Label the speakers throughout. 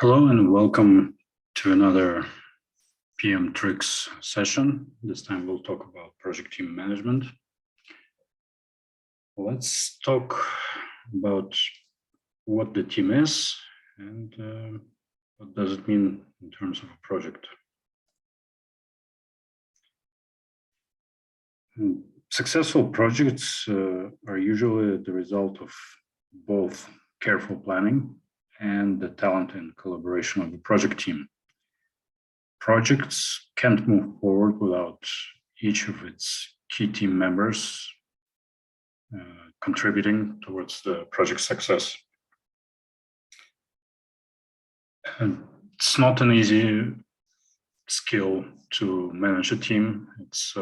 Speaker 1: Hello and welcome to another PM Tricks session. This time we'll talk about project team management. Let's talk about what the team is and what does it mean in terms of a project. Successful projects are usually the result of both careful planning and the talent and collaboration of the project team. Projects can't move forward without each of its key team members contributing towards the project success. And it's not an easy skill to manage a team. It's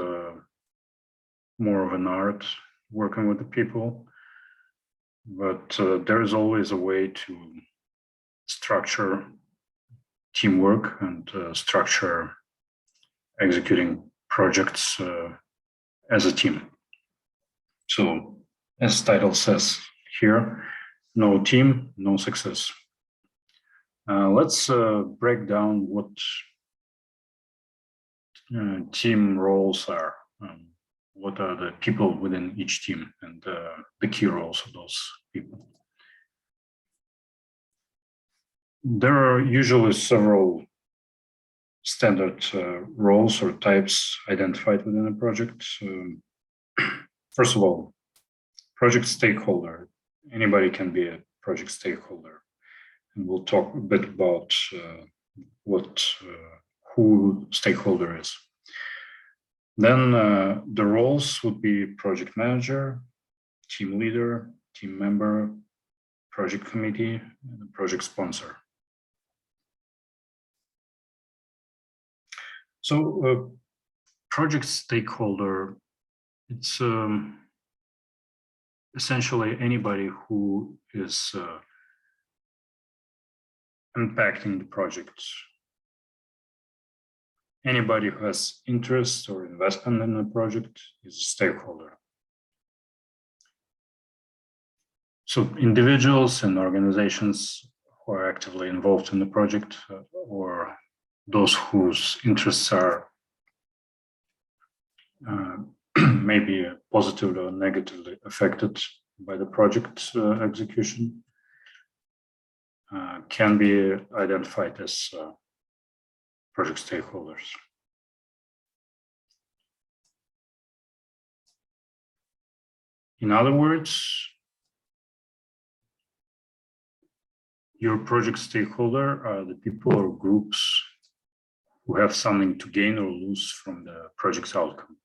Speaker 1: more of an art working with the people, but there is always a way to structure teamwork and structure executing projects as a team. So, as the title says here, no team, no success. Let's break down what team roles are. What are the people within each team and the key roles of those people. There are usually several standard roles or types identified within a project. First of all, project stakeholder. Anybody can be a project stakeholder. And we'll talk a bit about who stakeholder is. Then the roles would be project manager, team leader, team member, project committee, and project sponsor. So project stakeholder, it's essentially anybody who is impacting the project. Anybody who has interest or investment in the project is a stakeholder. So individuals and organizations who are actively involved in the project or those whose interests are maybe positively or negatively affected by the project execution can be identified as project stakeholders. In other words, your project stakeholder are the people or groups who have something to gain or lose from the project's outcome.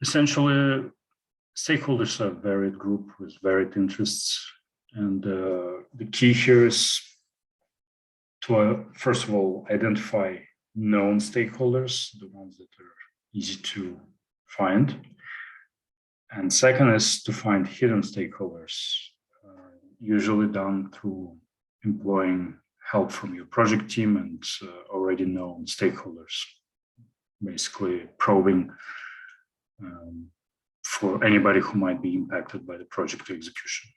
Speaker 1: Essentially, stakeholders are a varied group with varied interests. And the key here is to, first of all, identify known stakeholders, the ones that are easy to find. And second is to find hidden stakeholders, usually done through employing help from your project team and already known stakeholders, basically probing for anybody who might be impacted by the project execution.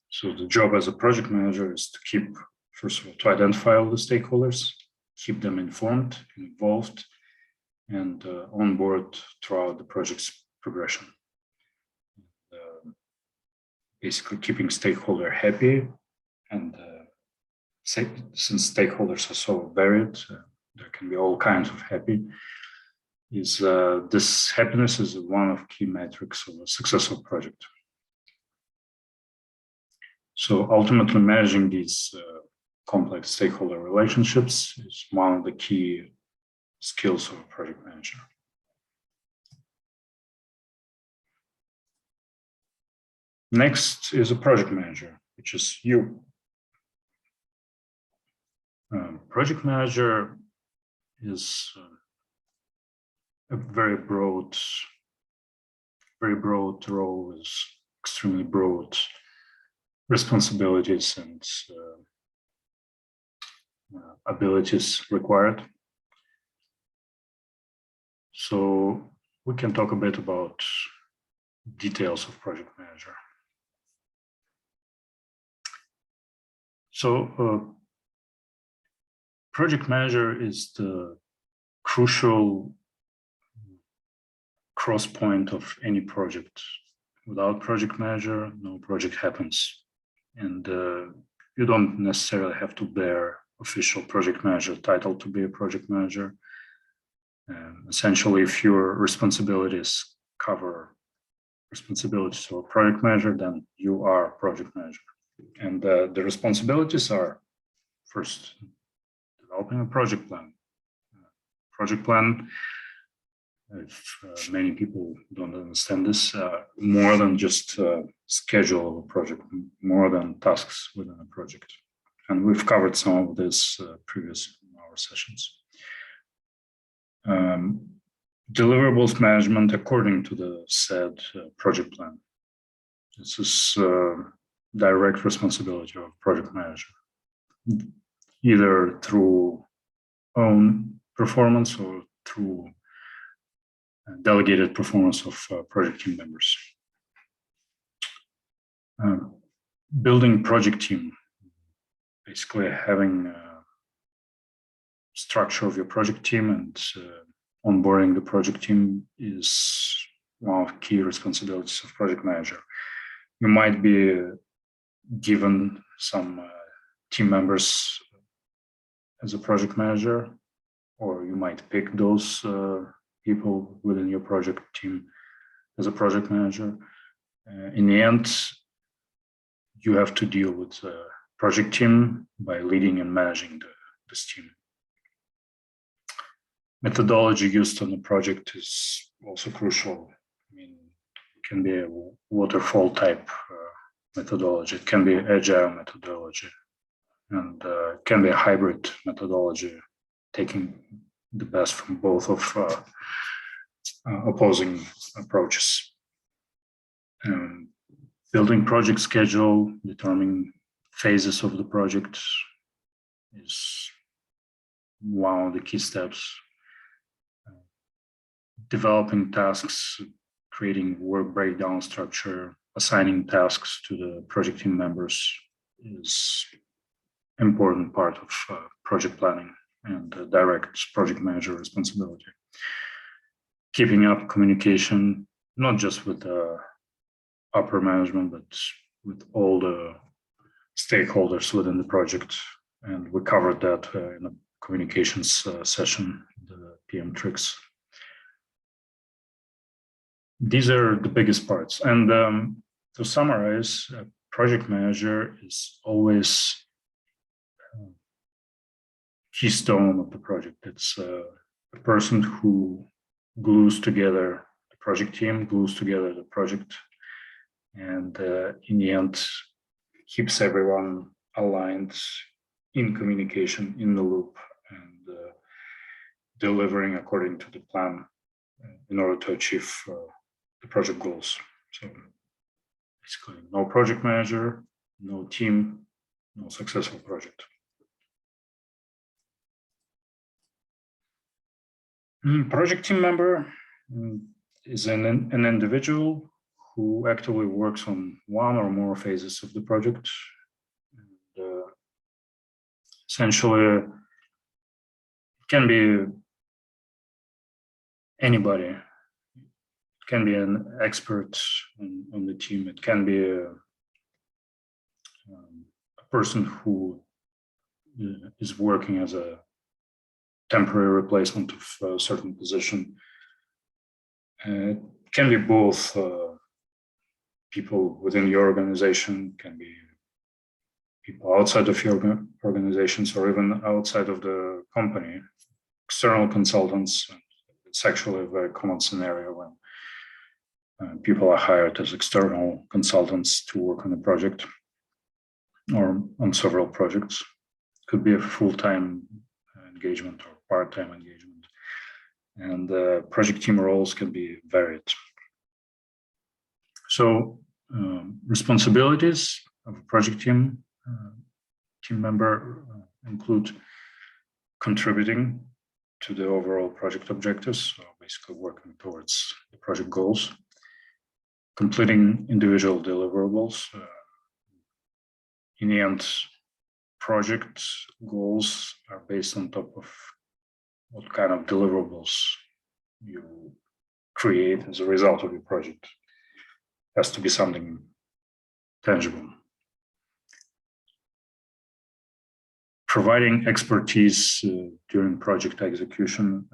Speaker 1: So the job as a project manager is to keep, first of all, to identify all the stakeholders, keep them informed, involved, and on board throughout the project's progression. Basically keeping stakeholder happy. And since stakeholders are so varied, there can be all kinds of happy. This happiness is one of key metrics of a successful project. So ultimately, managing these complex stakeholder relationships is one of the key skills of a project manager. Next is a project manager, which is you. Project manager is a very broad role, is extremely broad responsibilities and abilities required. So we can talk a bit about details of project manager. Project manager is the crucial cross point of any project. Without project manager, no project happens. And you don't necessarily have to bear official project manager title to be a project manager. Essentially, if your responsibilities cover responsibilities of a project manager, then you are project manager. And the responsibilities are, first, developing a project plan. Project plan, if many people don't understand this, more than just schedule of a project, more than tasks within a project. And we've covered some of this previous in our sessions. Deliverables management according to the said project plan. This is direct responsibility of project manager, either through own performance or through delegated performance of project team members. Building project team, basically having structure of your project team and onboarding the project team is one of the key responsibilities of project manager. You might be given some team members as a project manager, or you might pick those people within your project team as a project manager. In the end, you have to deal with the project team by leading and managing this team. Methodology used on the project is also crucial. I mean, it can be a waterfall type methodology, it can be agile methodology, and it can be a hybrid methodology, taking the best from both of opposing approaches. Building project schedule, determining phases of the project is one of the key steps. Developing tasks, creating work breakdown structure, assigning tasks to the project team members is important part of project planning and direct project manager responsibility. Keeping up communication, not just with the upper management, but with all the stakeholders within the project. And we covered that in a communications session, the PM tricks. These are the biggest parts. And to summarize, a project manager is always keystone of the project. It's a person who glues together the project team, glues together the project, and in the end, keeps everyone aligned in communication, in the loop, and delivering according to the plan in order to achieve the project goals. So basically, no project manager, no team, no successful project. Project team member is an individual who actively works on one or more phases of the project. And, essentially, it can be anybody. It can be an expert on the team. It can be a person who is working as a temporary replacement of a certain position. It can be both people within your organization, can be people outside of your organizations, or even outside of the company, external consultants. It's actually a very common scenario when people are hired as external consultants to work on a project or on several projects. It could be a full-time engagement or part-time engagement. And project team roles can be varied. So responsibilities of a project team member include contributing to the overall project objectives, so basically working towards the project goals, completing individual deliverables. In the end, project goals are based on top of what kind of deliverables you create as a result of your project. It has to be something tangible. Providing expertise during project execution.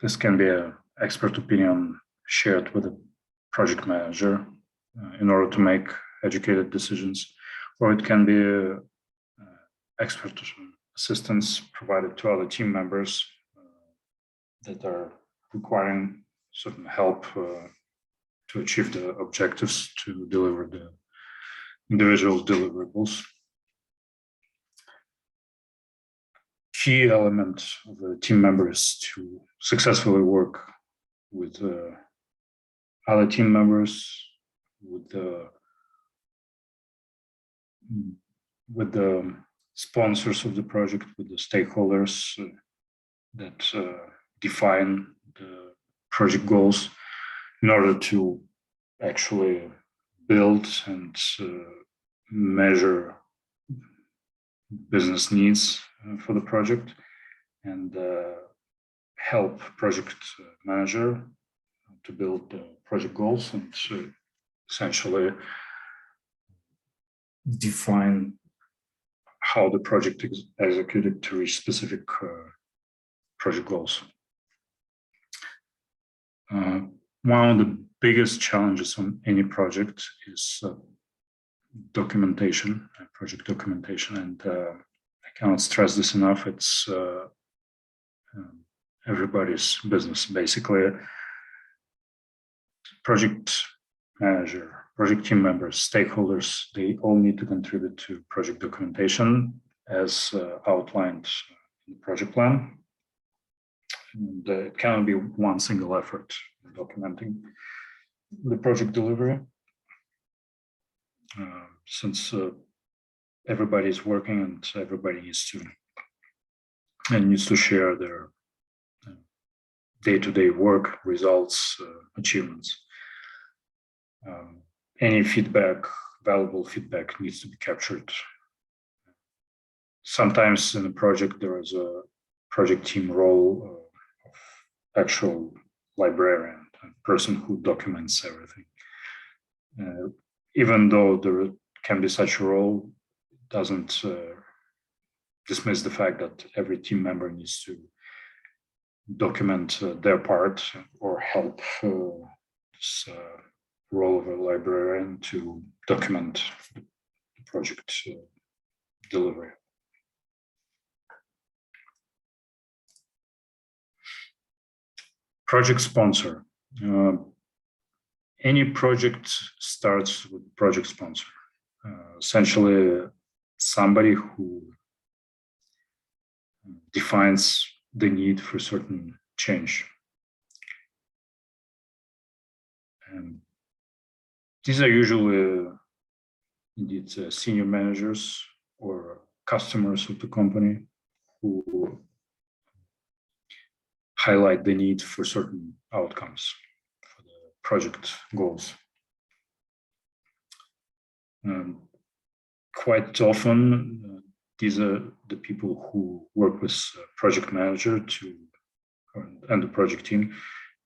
Speaker 1: This can be an expert opinion shared with the project manager in order to make educated decisions, or it can be expert assistance provided to other team members that are requiring certain help to achieve the objectives to deliver the individual deliverables. Key element of a team member is to successfully work with other team members, with the sponsors of the project, with the stakeholders that define the project goals in order to actually build and measure business needs for the project, and help project manager to build the project goals and essentially define how the project is executed to reach specific project goals. One of the biggest challenges on any project is documentation, project documentation, and I cannot stress this enough. It's everybody's business, basically. Project manager, project team members, stakeholders, they all need to contribute to project documentation as outlined in the project plan. And it cannot be one single effort in documenting the project delivery, since everybody is working and everybody needs to share their day-to-day work, results, achievements. Any feedback, valuable feedback, needs to be captured. Sometimes in a project there is a project team role of actual librarian, a person who documents everything. Even though there can be such a role, it doesn't dismiss the fact that every team member needs to document their part or help this role of a librarian to document the project delivery. Project sponsor. Any project starts with project sponsor. Essentially, somebody who defines the need for certain change. And these are usually indeed senior managers or customers of the company who highlight the need for certain outcomes for the project goals. Quite often, these are the people who work with project manager and the project team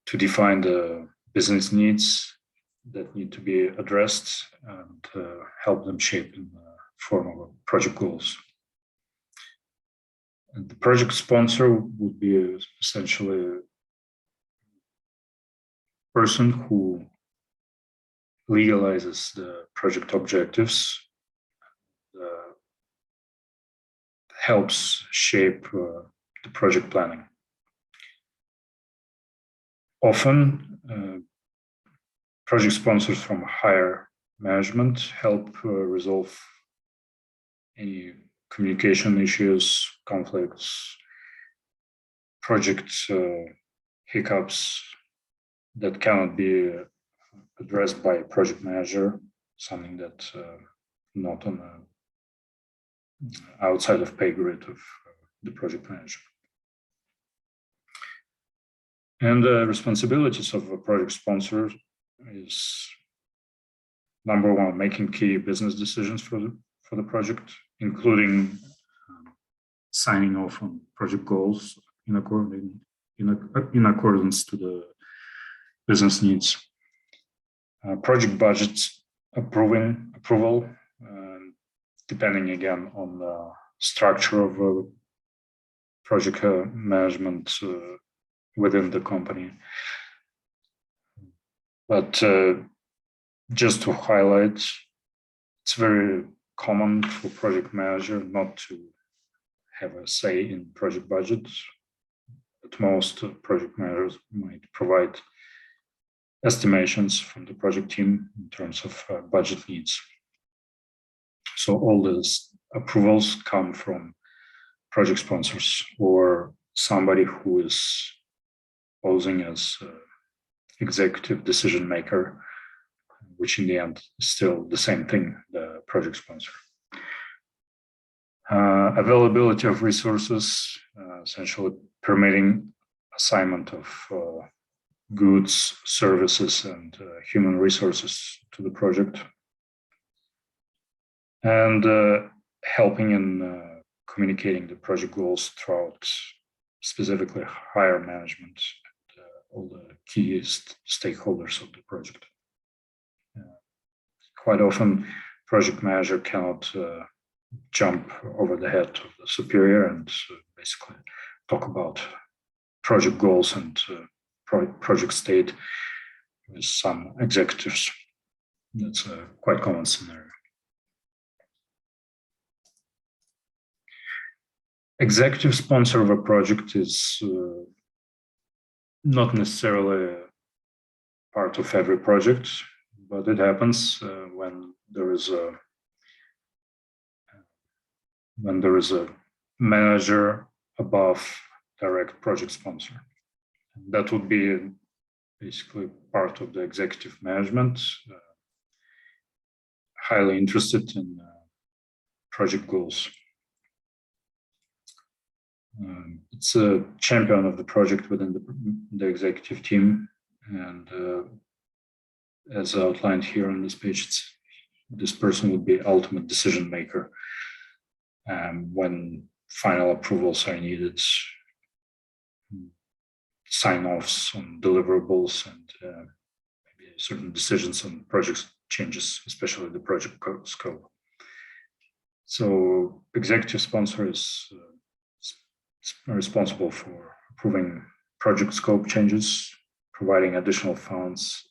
Speaker 1: to define the business needs that need to be addressed and help them shape in the form of project goals. And the project sponsor would be essentially a person who legalizes the project objectives, helps shape the project planning. Often, project sponsors from higher management help resolve any communication issues, conflicts, project hiccups that cannot be addressed by a project manager, something that not on outside of pay grade of the project manager. And the responsibilities of a project sponsor is number one, making key business decisions for the project, including signing off on project goals in accordance to the business needs, project budgets approval, depending again on the structure of project management within the company. But just to highlight, it's very common for project manager not to have a say in project budgets. At most, project managers might provide estimations from the project team in terms of budget needs. So all these approvals come from project sponsors or somebody who is posing as executive decision maker, which in the end is still the same thing, the project sponsor. Availability of resources, essentially permitting assignment of goods, services, and human resources to the project, and helping in communicating the project goals throughout specifically higher management and all the key stakeholders of the project. Quite often, project manager cannot jump over the head of the superior and basically talk about project goals and project state with some executives. That's a quite common scenario. Executive sponsor of a project is not necessarily part of every project, but it happens when there is a manager above direct project sponsor. That would be basically part of the executive management, highly interested in project goals. It's a champion of the project within the executive team, and as outlined here on this page, this person would be ultimate decision maker when final approvals are needed, sign-offs on deliverables, and maybe certain decisions on project changes, especially the project scope. So executive sponsor is responsible for approving project scope changes, providing additional funds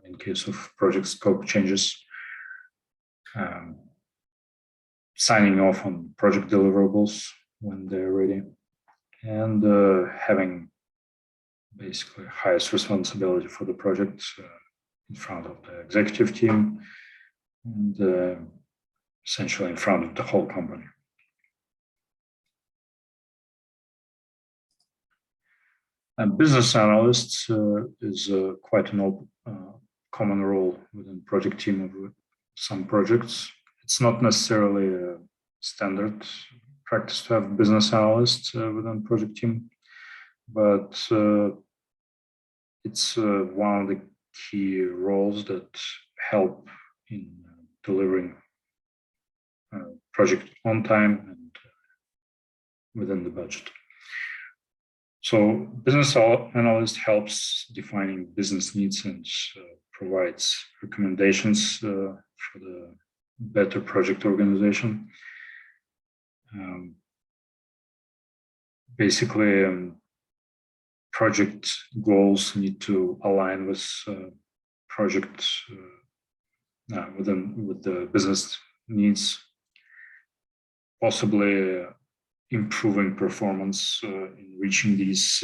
Speaker 1: in case of project scope changes, signing off on project deliverables when they're ready, and having basically highest responsibility for the project in front of the executive team and essentially in front of the whole company. A business analyst is quite an common role within project team of some projects. It's not necessarily a standard practice to have business analysts within project team, but it's one of the key roles that help in delivering project on time and within the budget. So business analyst helps defining business needs and provides recommendations for the better project organization. Basically, project goals need to align with project with the business needs, possibly improving performance in reaching these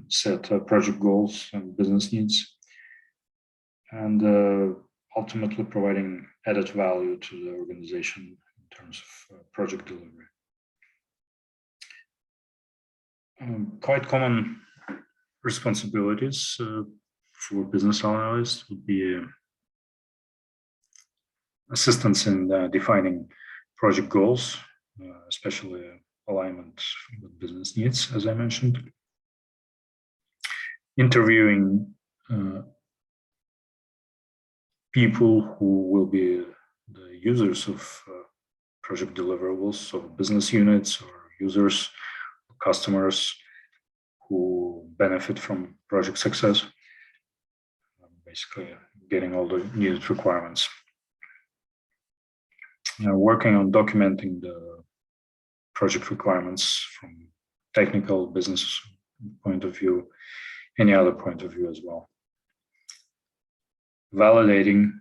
Speaker 1: set project goals and business needs, and ultimately providing added value to the organization in terms of project delivery. Quite common responsibilities for business analysts would be assistance in defining project goals, especially alignment with business needs, as I mentioned. Interviewing people who will be the users of project deliverables of business units or users, or customers who benefit from project success. Basically, getting all the needed requirements. Working on documenting the project requirements from technical business point of view, any other point of view as well. Validating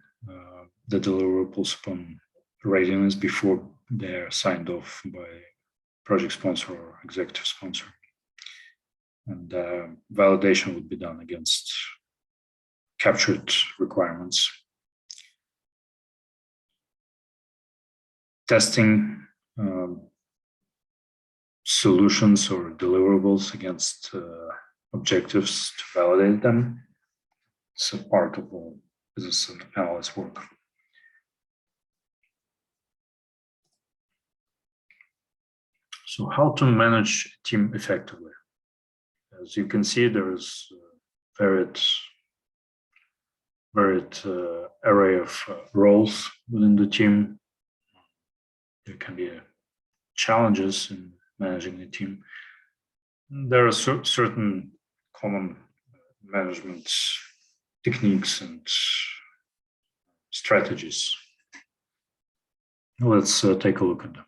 Speaker 1: the deliverables upon readiness before they're signed off by project sponsor or executive sponsor. And validation would be done against captured requirements. Testing solutions or deliverables against objectives to validate them. It's a part of all business analyst work. So how to manage a team effectively? As you can see, there is a varied array of roles within the team. There can be challenges in managing the team. There are certain common management techniques and strategies. Let's take a look at them.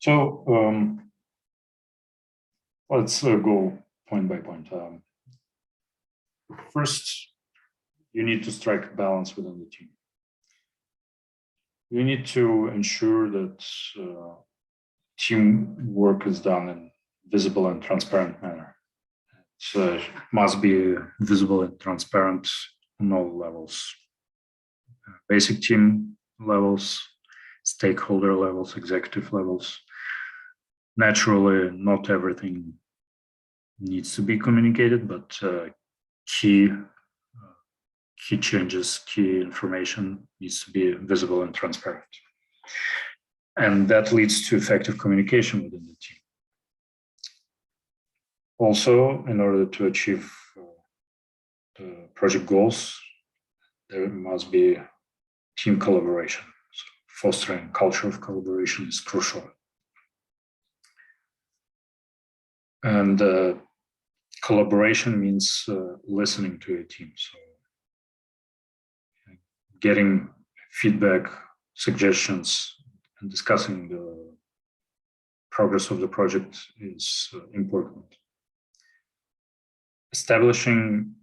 Speaker 1: So let's go point by point. First, you need to strike a balance within the team. You need to ensure that teamwork is done in visible and transparent manner. It must be visible and transparent on all levels. Basic team levels, stakeholder levels, executive levels. Naturally, not everything needs to be communicated, but key changes, key information needs to be visible and transparent. And that leads to effective communication within the team. Also, in order to achieve the project goals, there must be team collaboration. So fostering culture of collaboration is crucial. And collaboration means listening to a team. So getting feedback, suggestions, and discussing the progress of the project is important. Establishing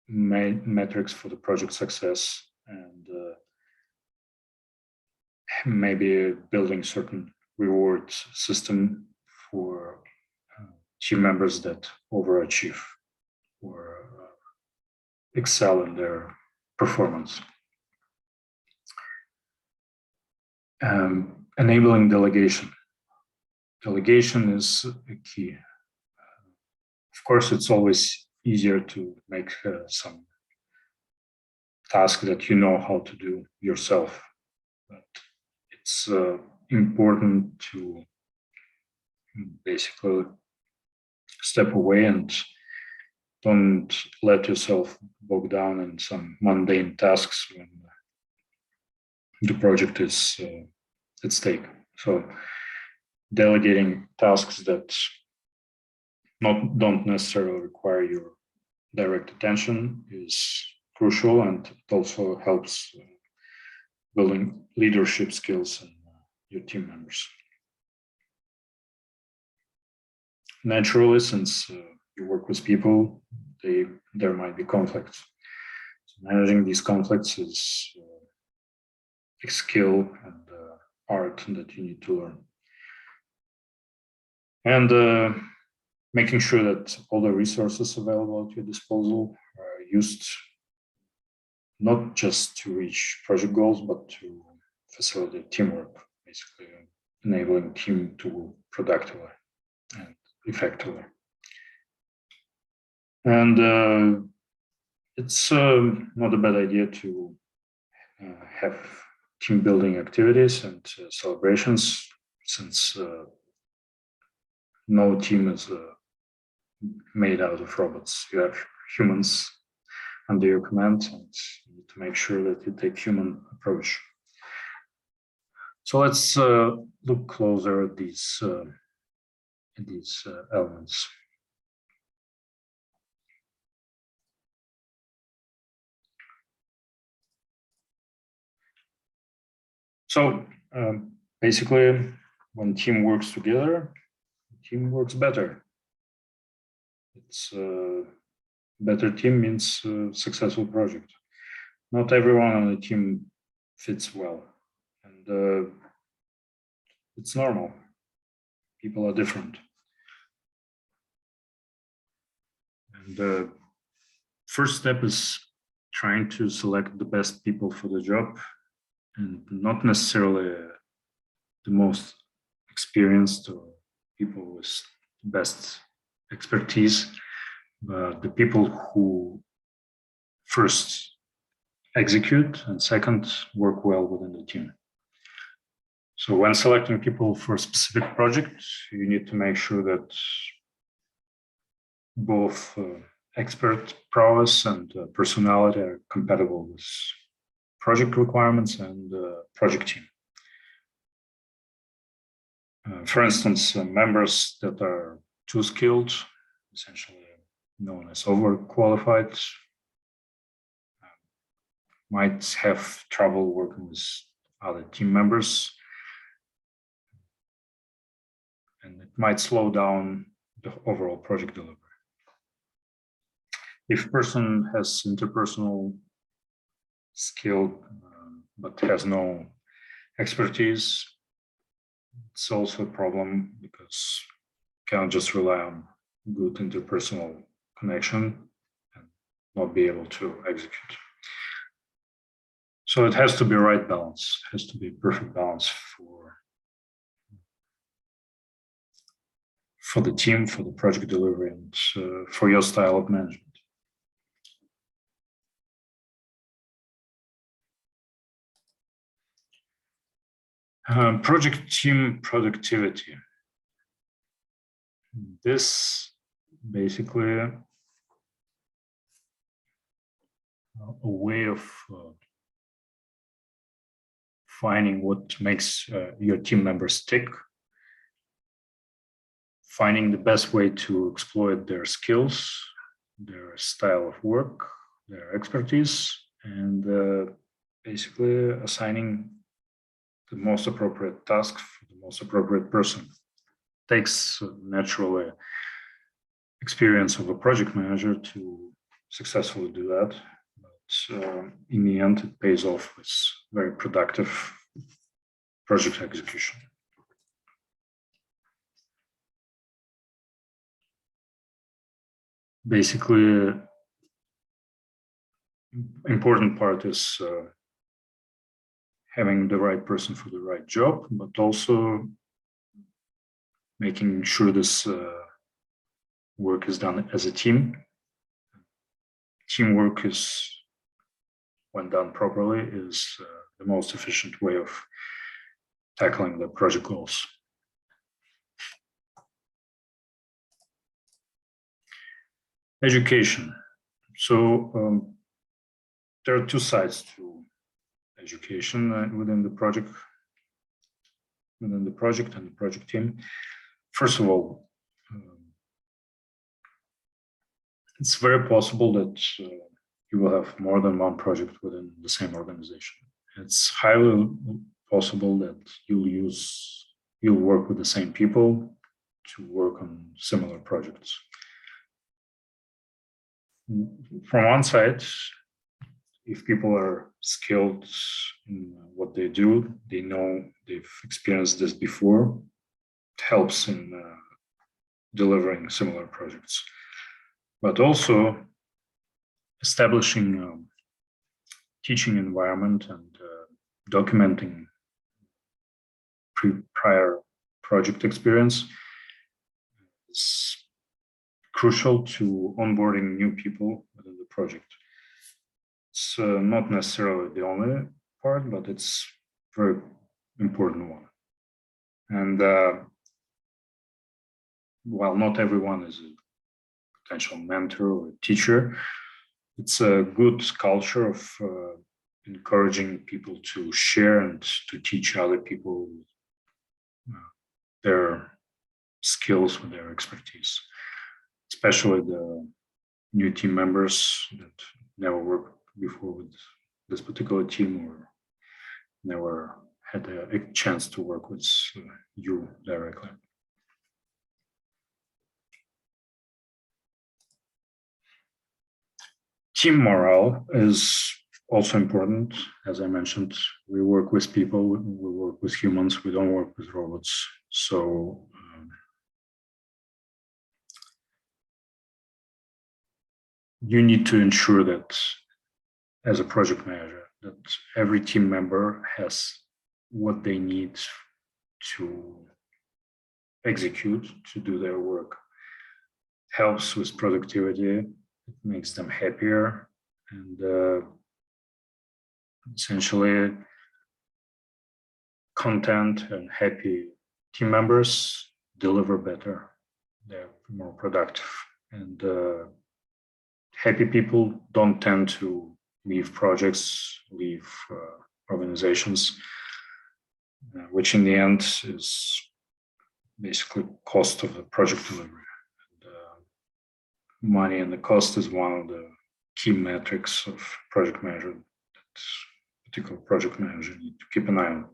Speaker 1: metrics for the project success and maybe building certain reward system for team members that overachieve or excel in their performance. Enabling delegation. Delegation is a key. Of course, it's always easier to make some task that you know how to do yourself, but it's important to basically step away and don't let yourself bog down in some mundane tasks when the project is at stake. So delegating tasks that don't necessarily require your direct attention is crucial, and it also helps building leadership skills in your team members. Naturally, since you work with people, there might be conflicts. So managing these conflicts is a skill and art that you need to learn. And making sure that all the resources available at your disposal are used not just to reach project goals, but to facilitate teamwork, basically enabling team to work productively and effectively. And it's not a bad idea to have team building activities and celebrations, since no team is made out of robots. You have humans under your command, and you need to make sure that you take human approach. So let's look closer at these elements. So basically, when team works together, the team works better. It's better team means successful project. Not everyone on the team fits well, and it's normal. People are different, and the first step is trying to select the best people for the job, and not necessarily the most experienced or people with best expertise, but the people who first execute and second work well within the team. So when selecting people for a specific project, you need to make sure that both expert prowess and personality are compatible with project requirements and project team. For instance, members that are too skilled, essentially known as overqualified, might have trouble working with other team members, and it might slow down the overall project delivery. If a person has interpersonal skill but has no expertise, it's also a problem because you cannot just rely on good interpersonal connection and not be able to execute. So it has to be right balance, it has to be perfect balance for the team, for the project delivery, and for your style of management. Project team productivity. This basically a way of finding what makes your team members tick, finding the best way to exploit their skills, their style of work, their expertise, and basically assigning the most appropriate task for the most appropriate person. It takes naturally experience of a project manager to successfully do that, but in the end it pays off with very productive project execution. Basically, important part is having the right person for the right job, but also making sure this work is done as a team. Teamwork is, when done properly, is the most efficient way of tackling the project goals. Education. So there are two sides to education within the project and the project team. First of all, it's very possible that you will have more than one project within the same organization. It's highly possible that you'll work with the same people to work on similar projects. From one side, if people are skilled in what they do, they know they've experienced this before, it helps in delivering similar projects. But also establishing a teaching environment and documenting prior project experience is crucial to onboarding new people within the project. It's not necessarily the only part, but it's a very important one. And while not everyone is a potential mentor or teacher, it's a good culture of encouraging people to share and to teach other people their skills with their expertise, especially the new team members that never worked before with this particular team or never had a chance to work with you directly. Team morale is also important. As I mentioned, we work with people, we work with humans, we don't work with robots. So you need to ensure that as a project manager, that every team member has what they need to execute, to do their work. Helps with productivity, it makes them happier, and essentially content and happy team members deliver better. They're more productive, and happy people don't tend to leave projects, leave organizations, which in the end is basically cost of the project delivery. And, money and the cost is one of the key metrics of project management that particular project manager need to keep an eye on.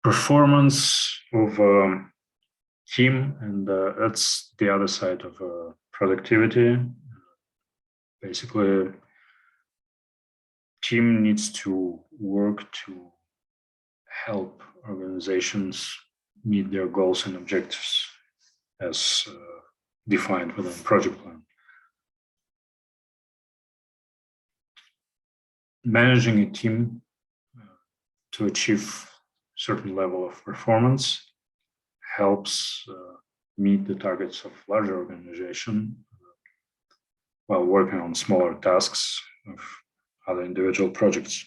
Speaker 1: Performance of a team, and that's the other side of productivity. Basically, team needs to work to help organizations meet their goals and objectives as defined within project plan. Managing a team to achieve certain level of performance helps meet the targets of larger organization while working on smaller tasks of other individual projects.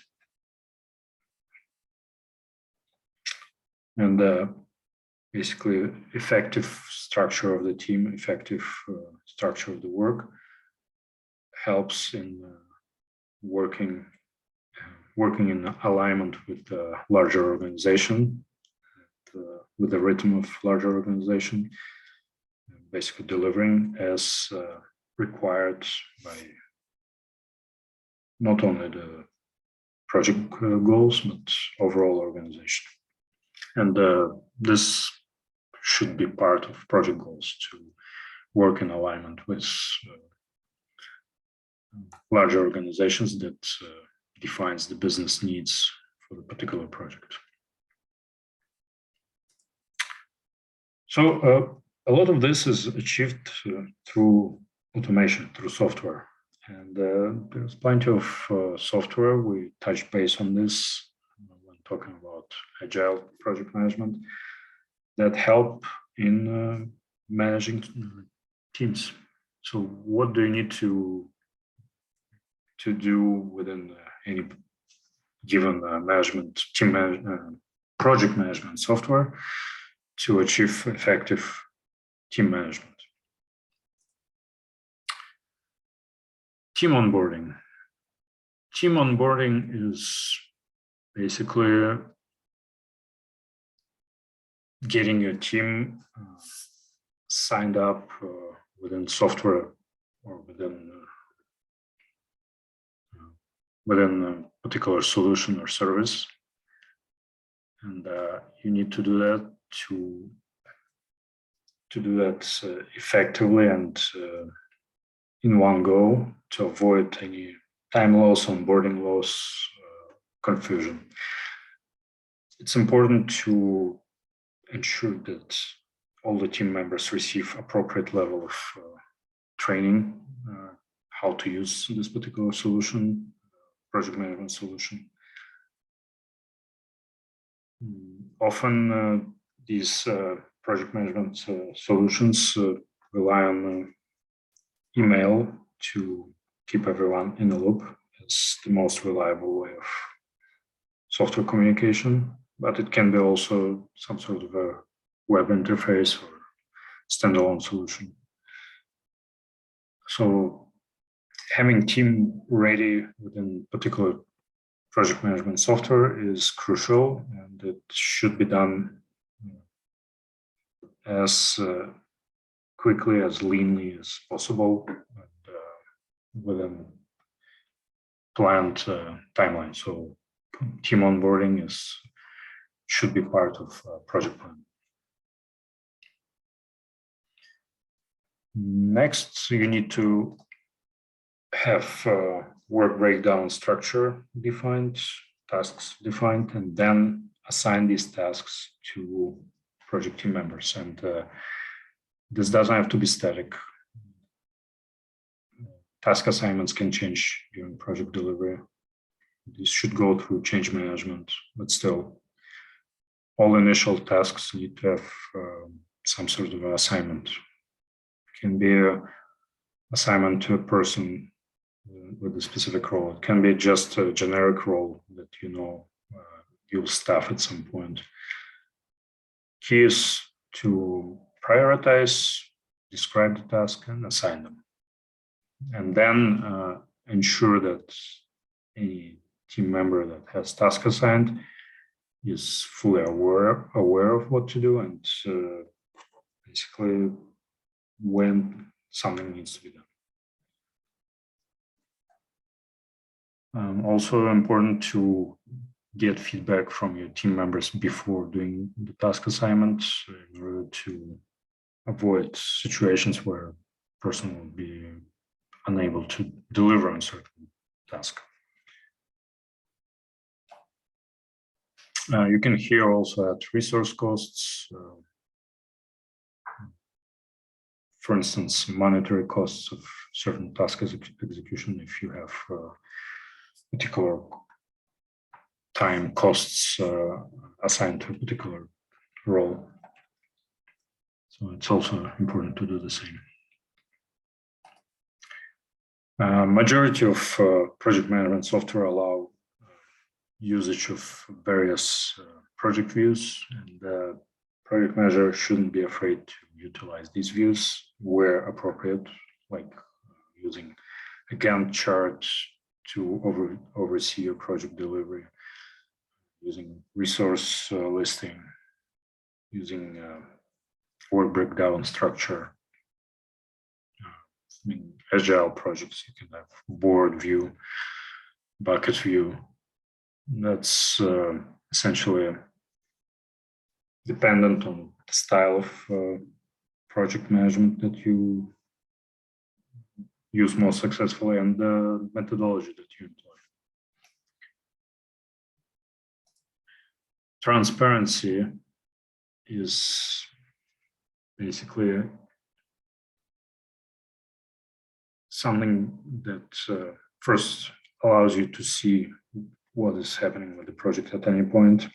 Speaker 1: And basically effective structure of the team, effective structure of the work helps in working in alignment with the larger organization, with the rhythm of larger organization, basically delivering as required by not only the project goals, but overall organization. And this should be part of project goals, to work in alignment with larger organizations that defines the business needs for the particular project. So a lot of this is achieved through automation, through software. And there's plenty of software. We touched base on this when talking about agile project management that help in managing teams. So what do you need to do within any given management team project management software to achieve effective team management? Team onboarding. Team onboarding is basically getting your team signed up within software or within a particular solution or service, and you need to do that effectively and in one go to avoid any time loss, onboarding loss, confusion. It's important to ensure that all the team members receive appropriate level of training, how to use this particular solution, project management solution. Often these project management solutions rely on email to keep everyone in the loop. It's the most reliable way of software communication, but it can be also some sort of a web interface or standalone solution. So having team ready within particular project management software is crucial, and it should be done as quickly, as leanly as possible, and within planned timeline. So team onboarding should be part of project plan. Next, you need to have work breakdown structure defined, tasks defined, and then assign these tasks to project team members. And this doesn't have to be static. Task assignments can change during project delivery. This should go through change management, but still, all initial tasks need to have some sort of assignment. It can be an assignment to a person with a specific role. It can be just a generic role that you'll staff at some point. Key is to prioritize, describe the task, and assign them. And then ensure that any team member that has task assigned is fully aware of what to do, and basically when something needs to be done. Also important to get feedback from your team members before doing the task assignments in order to avoid situations where a person will be unable to deliver on certain task. You can here also add resource costs. For instance, monetary costs of certain task execution if you have particular time costs assigned to a particular role. So it's also important to do the same. Majority of project management software allow usage of various project views, and the project manager shouldn't be afraid to utilize these views where appropriate, like using a Gantt chart to oversee your project delivery, using resource listing, using work breakdown structure. In agile projects, you can have board view, bucket view. That's essentially dependent on the style of project management that you use most successfully and the methodology that you employ. Transparency is basically something that first allows you to see what is happening with the project at any point,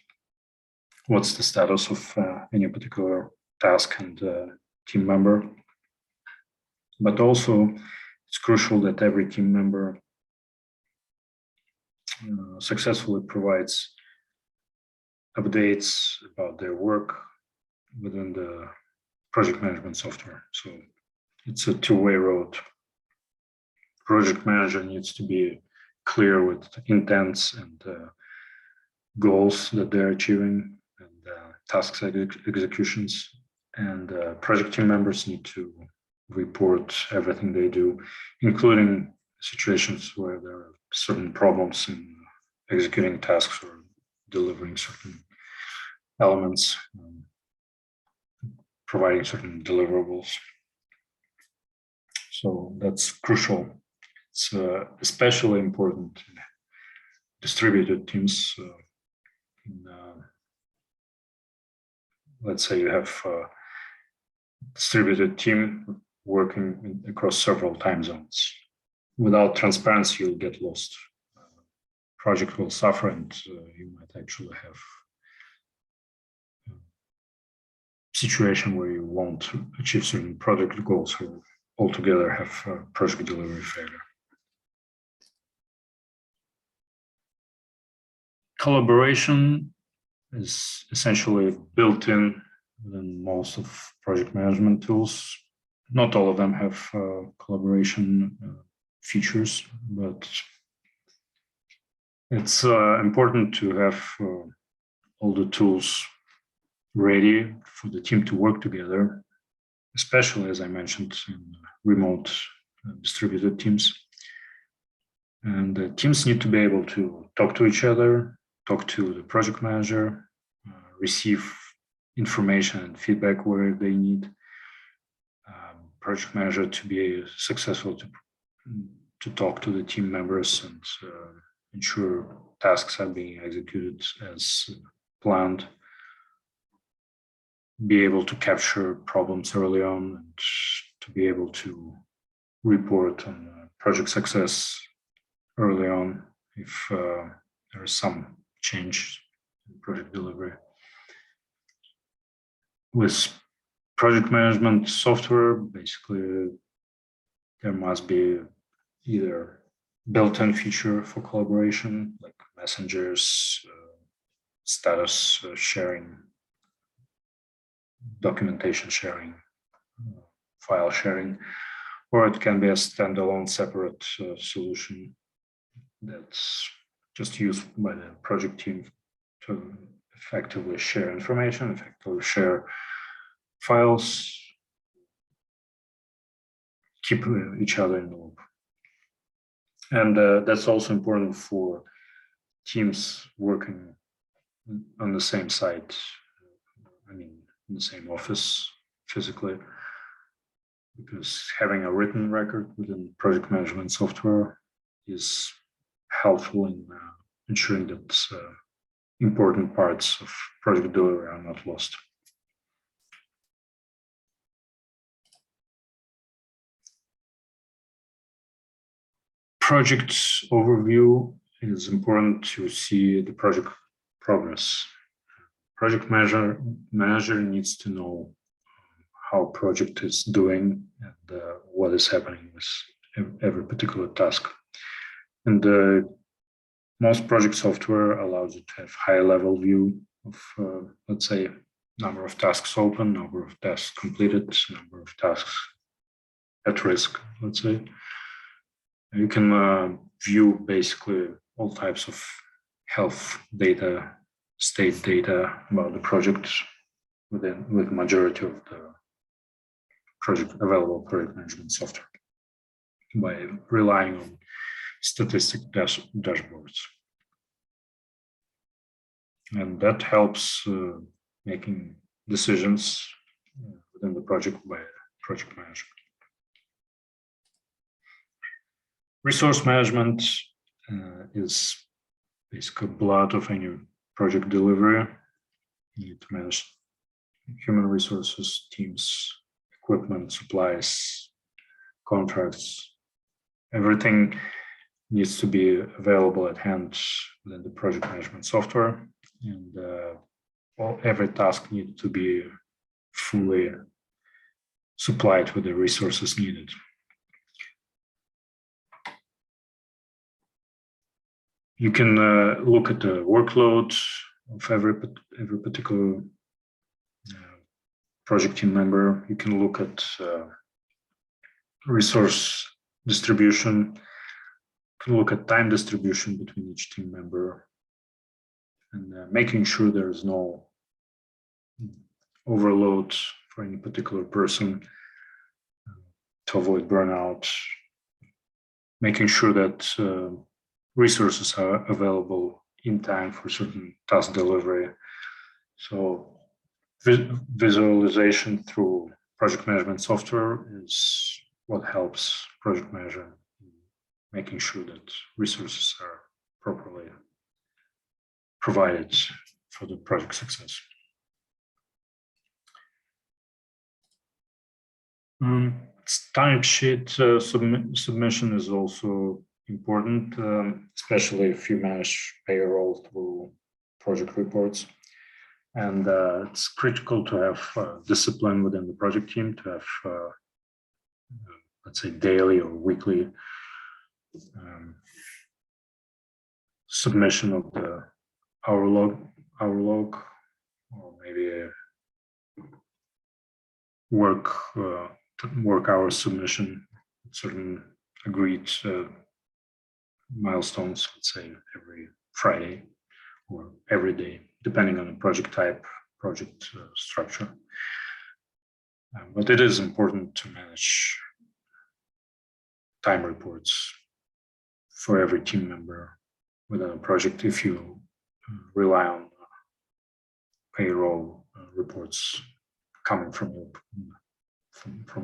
Speaker 1: what's the status of any particular task and team member. But also, it's crucial that every team member successfully provides updates about their work within the project management software. So it's a two-way road. Project manager needs to be clear with intents and goals that they're achieving and tasks executions, and project team members need to report everything they do, including situations where there are certain problems in executing tasks or delivering certain elements, providing certain deliverables. So that's crucial. It's especially important in distributed teams. Let's say you have a distributed team working across several time zones. Without transparency, you'll get lost. Project will suffer, and you might actually have a situation where you won't achieve certain product goals or altogether have project delivery failure. Collaboration is essentially built in within most of project management tools. Not all of them have collaboration features, but it's important to have all the tools ready for the team to work together, especially, as I mentioned, in remote distributed teams. And the teams need to be able to talk to each other, talk to the project manager, receive information and feedback where they need. Project manager to be successful to talk to the team members and ensure tasks are being executed as planned. Be able to capture problems early on and to be able to report on project success early on if there is some change in project delivery. With project management software, basically, there must be either built-in feature for collaboration, like messengers, status sharing, documentation sharing, file sharing, or it can be a standalone separate solution that's just used by the project team to effectively share information, effectively share files, keep each other in the loop. And that's also important for teams working on the same site, in the same office physically, because having a written record within project management software is helpful in ensuring that important parts of project delivery are not lost. Project overview is important to see the project progress. Project manager needs to know how project is doing and what is happening with every particular task. And most project software allows you to have high-level view of, let's say, number of tasks open, number of tasks completed, number of tasks at risk, let's say. You can view basically all types of health data, state data about the project with majority of the available project management software by relying on statistic dashboards. And that helps making decisions within the project by project management. Resource management is basically blood of any project delivery. You need to manage human resources, teams, equipment, supplies, contracts. Everything needs to be available at hand within the project management software, and every task needs to be fully supplied with the resources needed. You can look at the workload of every particular project team member. You can look at resource distribution. You can look at time distribution between each team member, and making sure there is no overload for any particular person to avoid burnout. Making sure that resources are available in time for certain task delivery. So visualization through project management software is what helps project manager in making sure that resources are properly provided for the project success. Timesheet submission is also important, especially if you manage payroll through project reports. And it's critical to have discipline within the project team, to have, let's say, daily or weekly submission of the hour log, or maybe work work hour submission, certain agreed milestones, let's say every Friday or every day, depending on the project type, project structure. But it is important to manage time reports for every team member within a project if you rely on payroll reports coming from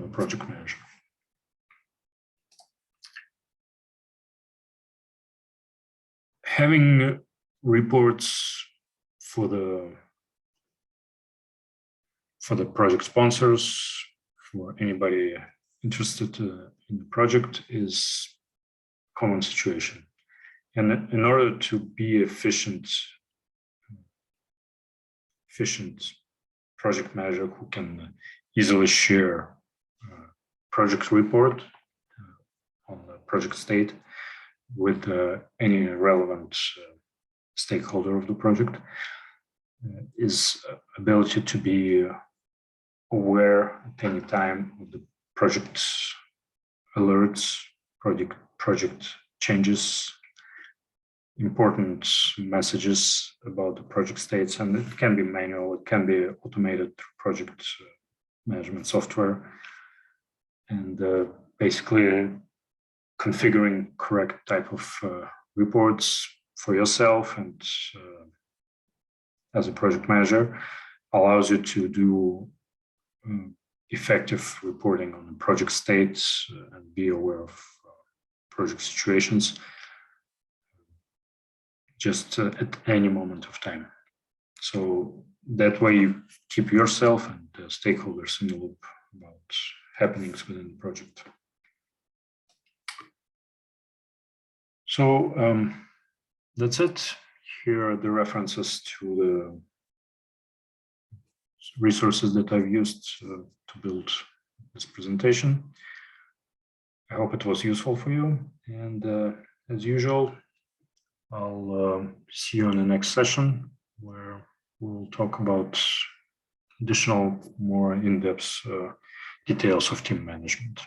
Speaker 1: the project manager. Having reports for the project sponsors, for anybody interested in the project, is a common situation. And in order to be efficient project manager who can easily share project report on the project state with any relevant stakeholder of the project, is ability to be aware at any time of the project alerts, project changes, important messages about the project states, and it can be manual, it can be automated through project management software, and basically configuring correct type of reports for yourself and as a project manager allows you to do effective reporting on the project states and be aware of project situations just at any moment of time. So that way you keep yourself and the stakeholders in the loop about happenings within the project. So that's it. Here are the references to the resources that I've used to build this presentation. I hope it was useful for you. And as usual, I'll see you in the next session where we'll talk about additional, more in-depth details of team management.